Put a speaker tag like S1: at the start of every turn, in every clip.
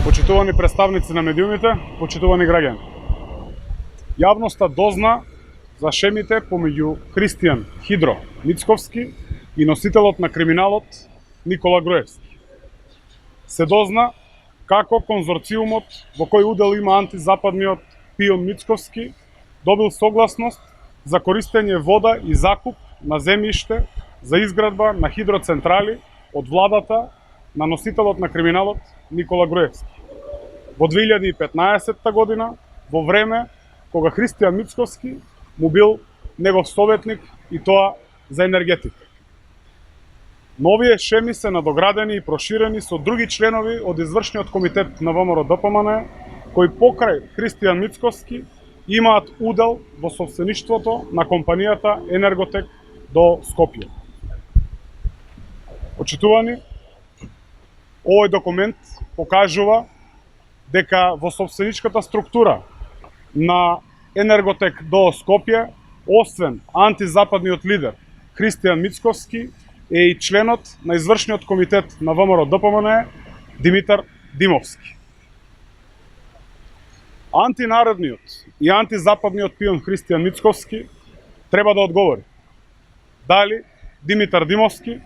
S1: Почитувани представници на медиумите, почитувани граѓани. Јавноста дозна за шемите помеѓу Христијан Хидро Мицковски и носителот на криминалот Никола Груевски. Се дозна како конзорциумот во кој удел има антизападниот Пион Мицковски добил согласност за користење вода и закуп на земјиште за изградба на хидроцентрали од владата на носителот на криминалот Никола Груевски. Во 2015 година, во време кога Христијан Мицковски му бил негов советник и тоа за енергетика. Но овие шеми се надоградени и проширени со други членови од извршниот комитет на ВМРО ДПМН, кои покрај Христијан Мицковски имаат удел во собствеништвото на компанијата Енерготек до Скопје. Почитувани, овој документ покажува дека во собственичката структура на Енерготек до Скопје, освен антизападниот лидер Христијан Мицковски, е и членот на извршниот комитет на ВМРО ДПМН Димитар Димовски. Антинародниот и антизападниот пион Христијан Мицковски треба да одговори дали Димитар Димовски,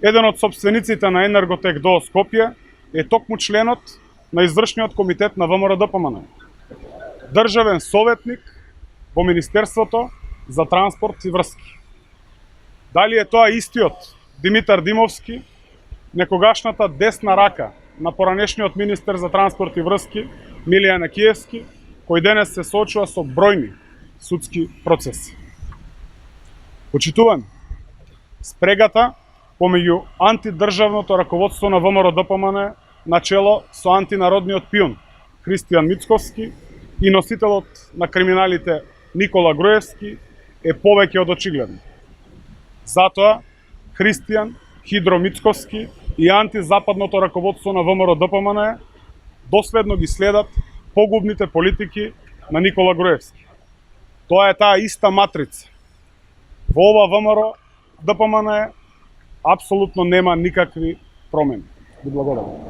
S1: еден од собствениците на Енерготек до Скопје, е токму членот на извршниот комитет на ВМРО ДПМН, државен советник во Министерството за транспорт и врски. Дали е тоа истиот Димитар Димовски, некогашната десна рака на поранешниот министер за транспорт и врски Милијан Екиевски, кој денес се соочува со бројни судски процеси. Почитувани, спрегата помеѓу антидржавното раководство на ВМРО ДПМН начело со антинародниот пион Христијан Мицковски и носителот на криминалите Никола Груевски е повеќе од очигледно. Затоа Христијан Хидро Мицковски и антизападното раководство на ВМРО ДПМН доследно ги следат погубните политики на Никола Груевски. Тоа е таа иста матрица. Во ова ВМРО ДПМН апсолутно нема никакви промени. Ви благодарам.